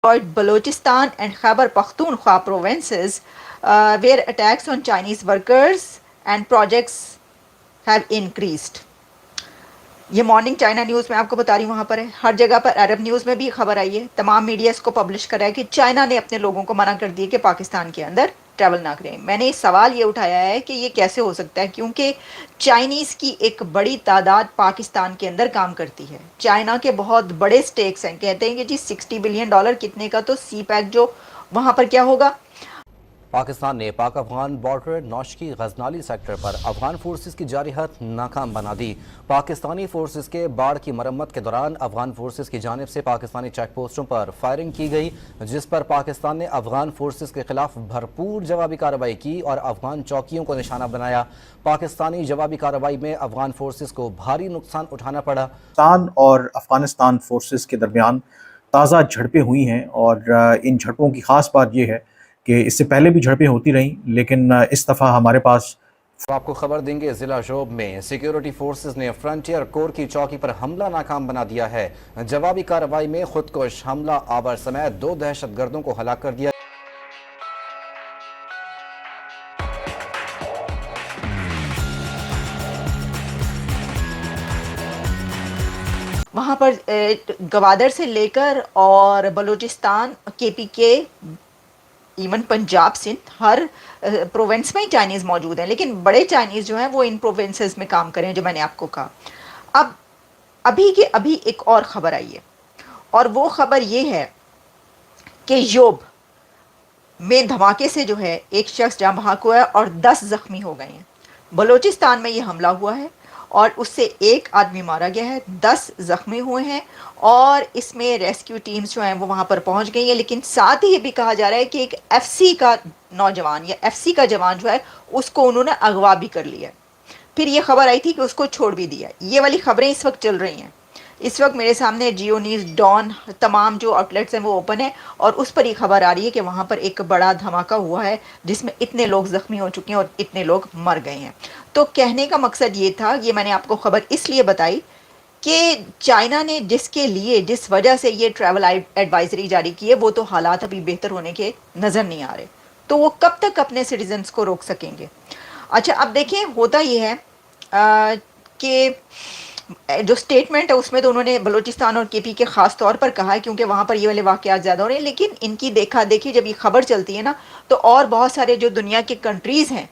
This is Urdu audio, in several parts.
Balochistan and Khyber Pakhtunkhwa provinces, where attacks on Chinese workers and projects have increased. یہ مارننگ چائنا نیوز میں آپ کو بتا رہی ہوں، وہاں پر ہے، ہر جگہ پر عرب نیوز میں بھی خبر آئی ہے، تمام میڈیا اس کو پبلش کر رہا ہے کہ چائنا نے اپنے لوگوں کو منع کر دیا کہ پاکستان کے اندر ٹریول نہ کریں۔ میں نے سوال یہ اٹھایا ہے کہ یہ کیسے ہو سکتا ہے، کیونکہ چائنیز کی ایک بڑی تعداد پاکستان کے اندر کام کرتی ہے، چائنا کے بہت بڑے سٹیکس ہیں، کہتے ہیں کہ جی $60 بلین کتنے کا، تو سی پیک جو وہاں پر کیا ہوگا۔ پاکستان نے پاک افغان بارڈر نوشکی غزنالی سیکٹر پر افغان فورسز کی جارحیت ناکام بنا دی۔ پاکستانی فورسز کے باڑ کی مرمت کے دوران افغان فورسز کی جانب سے پاکستانی چیک پوسٹوں پر فائرنگ کی گئی، جس پر پاکستان نے افغان فورسز کے خلاف بھرپور جوابی کارروائی کی اور افغان چوکیوں کو نشانہ بنایا۔ پاکستانی جوابی کارروائی میں افغان فورسز کو بھاری نقصان اٹھانا پڑا۔ پاکستان اور افغانستان فورسز کے درمیان تازہ جھڑپیں ہوئی ہیں، اور ان جھڑپوں کی خاص بات یہ ہے کہ اس سے پہلے بھی جھڑپیں ہوتی رہیں، لیکن اس دفعہ ہمارے پاس آپ کو خبر دیں گے، ضلع شوب میں سیکیورٹی فورسز نے فرنٹیئر کور کی چوکی پر حملہ ناکام بنا دیا ہے۔ جوابی کارروائی میں خودکش حملہ آور سمیت 2 دہشت گردوں کو ہلاک کر دیا۔ وہاں پر گوادر سے لے کر اور بلوچستان، کے پی کے، ایون پنجاب، سندھ، ہر پروونس میں ہی چائنیز موجود ہیں، لیکن بڑے چائنیز جو ہیں وہ ان پروونسز میں کام کریں، جو میں نے آپ کو کہا۔ اب ابھی ایک اور خبر آئی ہے، اور وہ خبر یہ ہے کہ یوب میں دھماکے سے جو ہے ایک شخص جاں بحق ہوا ہے اور 10 زخمی ہو گئے ہیں۔ بلوچستان میں یہ حملہ ہوا ہے اور اس سے ایک آدمی مارا گیا ہے، 10 زخمی ہوئے ہیں، اور اس میں ریسکیو ٹیمز جو ہیں وہ وہاں پر پہنچ گئی ہیں، لیکن ساتھ ہی یہ بھی کہا جا رہا ہے کہ ایک ایف سی کا نوجوان یا ایف سی کا جوان جو ہے اس کو انہوں نے اغوا بھی کر لیا ہے۔ پھر یہ خبر آئی تھی کہ اس کو چھوڑ بھی دیا۔ یہ والی خبریں اس وقت چل رہی ہیں، اس وقت میرے سامنے جیو نیوز، ڈان، تمام جو آؤٹ لیٹس ہیں وہ اوپن ہیں، اور اس پر یہ خبر آ رہی ہے کہ وہاں پر ایک بڑا دھماکہ ہوا ہے جس میں اتنے لوگ زخمی ہو چکے ہیں اور اتنے لوگ مر گئے ہیں۔ تو کہنے کا مقصد یہ تھا، یہ میں نے آپ کو خبر اس لیے بتائی کہ چائنا نے جس وجہ سے یہ ٹریول ایڈوائزری جاری کی ہے، وہ تو حالات ابھی بہتر ہونے کے نظر نہیں آ رہے، تو وہ کب تک اپنے سٹیزنز کو روک سکیں گے۔ اچھا اب دیکھیں، ہوتا یہ ہے کہ جو سٹیٹمنٹ ہے اس میں تو انہوں نے بلوچستان اور کے پی کے خاص طور پر کہا ہے، کیونکہ وہاں پر یہ والے واقعات زیادہ ہو رہے ہیں، لیکن ان کی دیکھا دیکھی جب یہ خبر چلتی ہے نا، تو اور بہت سارے جو دنیا کے کنٹریز ہیں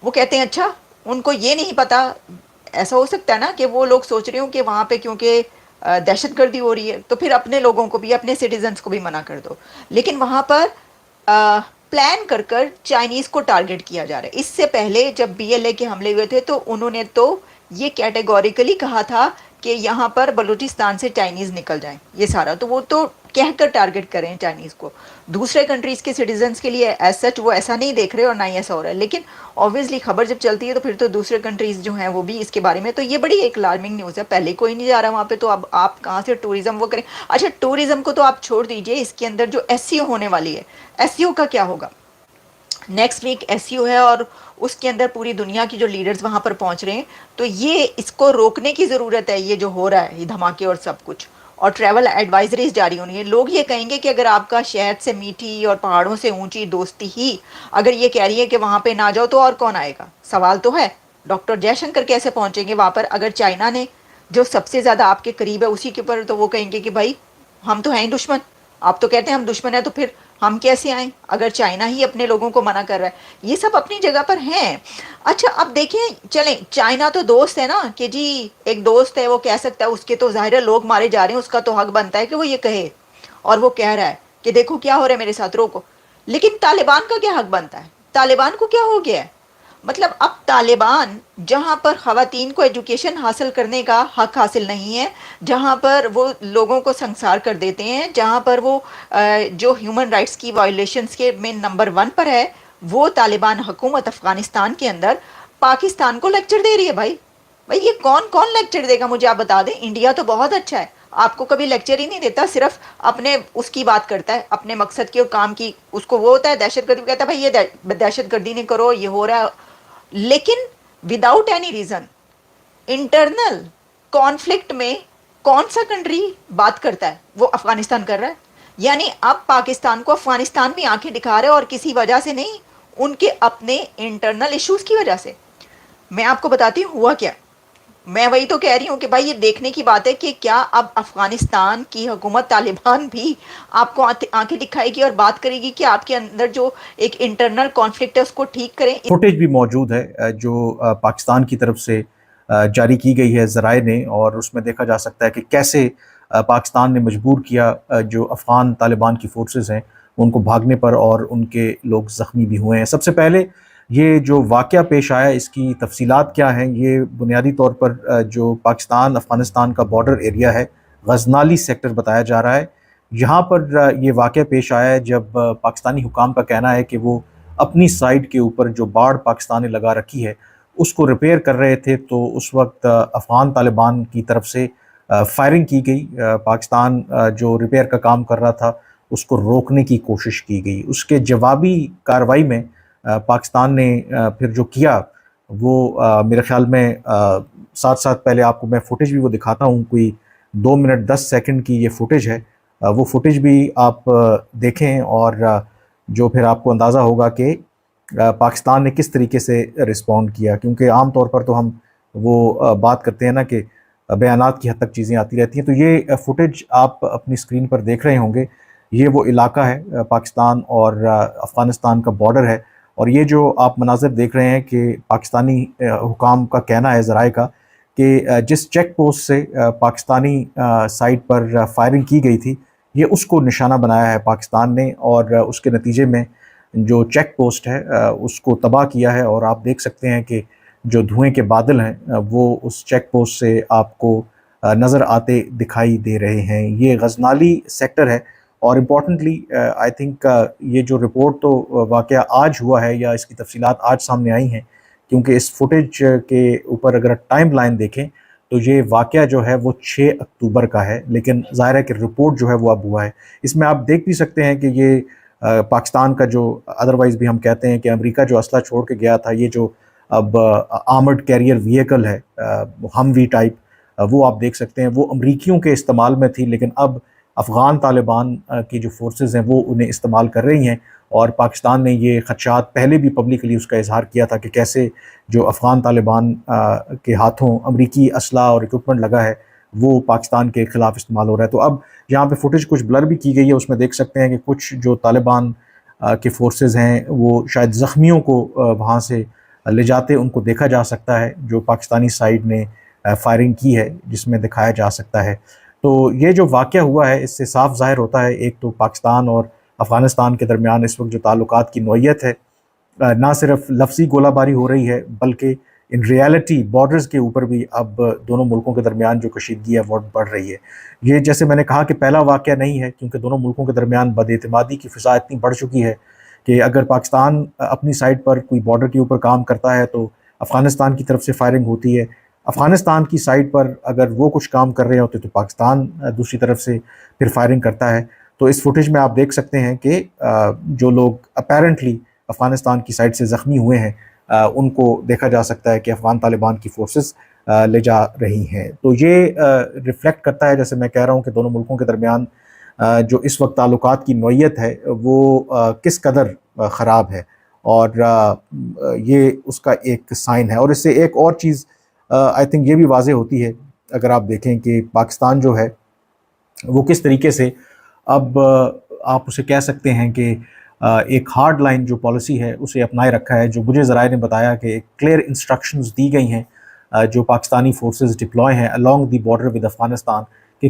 وہ کہتے ہیں اچھا ان کو یہ نہیں پتا، ایسا ہو سکتا ہے نا کہ وہ لوگ سوچ رہے ہوں کہ وہاں پہ کیونکہ دہشت گردی ہو رہی ہے تو پھر اپنے لوگوں کو بھی، اپنے سٹیزنز کو بھی منع کر دو، لیکن وہاں پر پلان کر چائنیز کو ٹارگٹ کیا جا رہا ہے۔ اس سے پہلے جب بی ایل اے کے حملے ہوئے تھے تو انہوں نے تو یہ کیٹیگوریکلی کہا تھا کہ یہاں پر بلوچستان سے چائنیز نکل جائیں، یہ سارا تو وہ تو کہہ کر ٹارگٹ کریں چائنیز کو، دوسرے کنٹریز کے سٹیزنز کے لیے ایز سچ وہ ایسا نہیں دیکھ رہے اور نہ ہی ایسا ہو رہا ہے، لیکن obviously خبر جب چلتی ہے تو پھر تو دوسرے کنٹریز جو ہیں وہ بھی اس کے بارے میں، تو یہ بڑی ایک الارمنگ نیوز ہے، پہلے کوئی نہیں جا رہا وہاں پہ، تو اب آپ کہاں سے ٹوریزم وہ کریں۔ اچھا ٹوریزم کو تو آپ چھوڑ دیجئے، اس کے اندر جو ایس سی او ہونے والی ہے، ایس سی او کا کیا ہوگا؟ نیکسٹ ویک ایس سی او ہے اور اس کے اندر پوری دنیا کی جو لیڈرز وہاں پر پہنچ رہے ہیں، تو یہ اس کو روکنے کی ضرورت ہے، یہ جو ہو رہا ہے یہ دھماکے اور سب کچھ، اور ٹریول ایڈوائزریز جاری ہونی ہے۔ لوگ یہ کہیں گے کہ اگر آپ کا شہد سے میٹھی اور پہاڑوں سے اونچی دوستی ہی اگر یہ کہہ رہی ہے کہ وہاں پہ نہ جاؤ، تو اور کون آئے گا؟ سوال تو ہے، ڈاکٹر جے شنکر کیسے پہنچیں گے وہاں پر اگر چائنا نے جو سب سے زیادہ آپ کے قریب ہے اسی کے اوپر، تو وہ کہیں گے کہ بھائی ہم تو ہیں ہی دشمن، آپ تو کہتے ہیں ہم دشمن ہیں، تو پھر ہم کیسے آئیں اگر چائنا ہی اپنے لوگوں کو منع کر رہا ہے؟ یہ سب اپنی جگہ پر ہیں۔ اچھا اب دیکھیں، چلیں چائنا تو دوست ہے نا، کہ جی ایک دوست ہے وہ کہہ سکتا ہے، اس کے تو ظاہر ہے لوگ مارے جا رہے ہیں، اس کا تو حق بنتا ہے کہ وہ یہ کہے، اور وہ کہہ رہا ہے کہ دیکھو کیا ہو رہا ہے میرے ساتھ، روکو۔ لیکن طالبان کا کیا حق بنتا ہے؟ طالبان کو کیا ہو گیا ہے؟ مطلب اب طالبان جہاں پر خواتین کو ایجوکیشن حاصل کرنے کا حق حاصل نہیں ہے، جہاں پر وہ لوگوں کو سنسار کر دیتے ہیں، جہاں پر وہ جو ہیومن رائٹس کی وائلیشنز کے میں نمبر 1 پر ہے، وہ طالبان حکومت افغانستان کے اندر پاکستان کو لیکچر دے رہی ہے۔ بھائی یہ کون لیکچر دے گا مجھے آپ بتا دیں؟ انڈیا تو بہت اچھا ہے، آپ کو کبھی لیکچر ہی نہیں دیتا، صرف اپنے اس کی بات کرتا ہے، اپنے مقصد کی اور کام کی، اس کو وہ ہوتا ہے دہشت گردی، کہتا ہے بھائی یہ دہشت گردی نہیں کرو، یہ ہو رہا ہے، لیکن without any reason internal conflict میں کون سا کنٹری بات کرتا ہے؟ وہ افغانستان کر رہا ہے، یعنی اب پاکستان کو افغانستان بھی آنکھیں دکھا رہے اور کسی وجہ سے نہیں، ان کے اپنے انٹرنل ایشوز کی وجہ سے۔ میں آپ کو بتاتی ہوں ہوا کیا۔ میں وہی تو کہہ رہی ہوں کہ بھائی یہ دیکھنے کی بات ہے کہ کیا اب افغانستان کی حکومت طالبان بھی آپ کو آنکھیں دکھائے گی اور بات کرے گی کہ آپ کے اندر جو ایک انٹرنل کانفلکٹ ہے اس کو ٹھیک کریں۔ فوٹیج بھی موجود ہے جو پاکستان کی طرف سے جاری کی گئی ہے ذرائع نے، اور اس میں دیکھا جا سکتا ہے کہ کیسے پاکستان نے مجبور کیا جو افغان طالبان کی فورسز ہیں ان کو بھاگنے پر، اور ان کے لوگ زخمی بھی ہوئے ہیں۔ سب سے پہلے یہ جو واقعہ پیش آیا اس کی تفصیلات کیا ہیں، یہ بنیادی طور پر جو پاکستان افغانستان کا بارڈر ایریا ہے، غزنالی سیکٹر بتایا جا رہا ہے، یہاں پر یہ واقعہ پیش آیا ہے جب پاکستانی حکام کا کہنا ہے کہ وہ اپنی سائڈ کے اوپر جو باڑ پاکستان نے لگا رکھی ہے اس کو ریپیئر کر رہے تھے، تو اس وقت افغان طالبان کی طرف سے فائرنگ کی گئی۔ پاکستان جو ریپیئر کا کام کر رہا تھا اس کو روکنے کی کوشش کی گئی۔ اس کے جوابی کارروائی میں پاکستان نے پھر جو کیا وہ میرے خیال میں ساتھ ساتھ پہلے آپ کو میں فوٹیج بھی وہ دکھاتا ہوں، کوئی 2 منٹ 10 سیکنڈ کی یہ فوٹیج ہے، وہ فوٹیج بھی آپ دیکھیں اور جو پھر آپ کو اندازہ ہوگا کہ پاکستان نے کس طریقے سے رسپونڈ کیا، کیونکہ عام طور پر تو ہم وہ بات کرتے ہیں نا کہ بیانات کی حد تک چیزیں آتی رہتی ہیں۔ تو یہ فوٹیج آپ اپنی اسکرین پر دیکھ رہے ہوں گے، یہ وہ علاقہ ہے پاکستان اور افغانستان کا بارڈر ہے، اور یہ جو آپ مناظر دیکھ رہے ہیں کہ پاکستانی حکام کا کہنا ہے ذرائع کا کہ جس چیک پوسٹ سے پاکستانی سائٹ پر فائرنگ کی گئی تھی یہ اس کو نشانہ بنایا ہے پاکستان نے، اور اس کے نتیجے میں جو چیک پوسٹ ہے اس کو تباہ کیا ہے، اور آپ دیکھ سکتے ہیں کہ جو دھوئیں کے بادل ہیں وہ اس چیک پوسٹ سے آپ کو نظر آتے دکھائی دے رہے ہیں۔ یہ غزنالی سیکٹر ہے، اور امپورٹنٹلی آئی تھنک یہ جو رپورٹ تو واقعہ آج ہوا ہے یا اس کی تفصیلات آج سامنے آئی ہیں، کیونکہ اس فوٹیج کے اوپر اگر ٹائم لائن دیکھیں تو یہ واقعہ جو ہے وہ 6 اکتوبر کا ہے، لیکن ظاہر ہے کہ رپورٹ جو ہے وہ اب ہوا ہے۔ اس میں آپ دیکھ بھی سکتے ہیں کہ یہ پاکستان کا جو ادروائز بھی ہم کہتے ہیں کہ امریکہ جو اسلحہ چھوڑ کے گیا تھا، یہ جو اب آرمڈ کیریئر وہیکل ہے ہموی ٹائپ، وہ آپ دیکھ سکتے ہیں وہ امریکیوں کے استعمال میں تھی، لیکن اب افغان طالبان کی جو فورسز ہیں وہ انہیں استعمال کر رہی ہیں، اور پاکستان نے یہ خدشات پہلے بھی پبلکلی اس کا اظہار کیا تھا کہ کیسے جو افغان طالبان کے ہاتھوں امریکی اسلحہ اور اکوپمنٹ لگا ہے وہ پاکستان کے خلاف استعمال ہو رہا ہے۔ تو اب یہاں پہ فوٹیج کچھ بلر بھی کی گئی ہے، اس میں دیکھ سکتے ہیں کہ کچھ جو طالبان کے فورسز ہیں وہ شاید زخمیوں کو وہاں سے لے جاتے ان کو دیکھا جا سکتا ہے، جو پاکستانی سائیڈ نے فائرنگ کی ہے جس میں دکھایا جا سکتا ہے۔ تو یہ جو واقعہ ہوا ہے اس سے صاف ظاہر ہوتا ہے ایک تو پاکستان اور افغانستان کے درمیان اس وقت جو تعلقات کی نوعیت ہے، نہ صرف لفظی گولہ باری ہو رہی ہے بلکہ ان ریالٹی بارڈرز کے اوپر بھی اب دونوں ملکوں کے درمیان جو کشیدگی ہے وہ بڑھ رہی ہے۔ یہ جیسے میں نے کہا کہ پہلا واقعہ نہیں ہے، کیونکہ دونوں ملکوں کے درمیان بد اعتمادی کی فضا اتنی بڑھ چکی ہے کہ اگر پاکستان اپنی سائٹ پر کوئی بارڈر کے اوپر کام کرتا ہے تو افغانستان کی طرف سے فائرنگ ہوتی ہے، افغانستان کی سائٹ پر اگر وہ کچھ کام کر رہے ہوتے تو پاکستان دوسری طرف سے پھر فائرنگ کرتا ہے۔ تو اس فوٹیج میں آپ دیکھ سکتے ہیں کہ جو لوگ اپیرنٹلی افغانستان کی سائٹ سے زخمی ہوئے ہیں ان کو دیکھا جا سکتا ہے کہ افغان طالبان کی فورسز لے جا رہی ہیں۔ تو یہ ریفلیکٹ کرتا ہے، جیسے میں کہہ رہا ہوں، کہ دونوں ملکوں کے درمیان جو اس وقت تعلقات کی نوعیت ہے وہ کس قدر خراب ہے، اور یہ اس کا ایک سائن ہے۔ اور اس سے ایک اور چیز آئی تھنک یہ بھی واضح ہوتی ہے، اگر آپ دیکھیں کہ پاکستان جو ہے وہ کس طریقے سے اب آپ اسے کہہ سکتے ہیں کہ ایک ہارڈ لائن جو پالیسی ہے اسے اپنائے رکھا ہے، جو مجھے ذرائع نے بتایا کہ ایک کلیئر انسٹرکشنز دی گئی ہیں جو پاکستانی فورسز ڈپلوائے ہیں along the border with Afghanistan کہ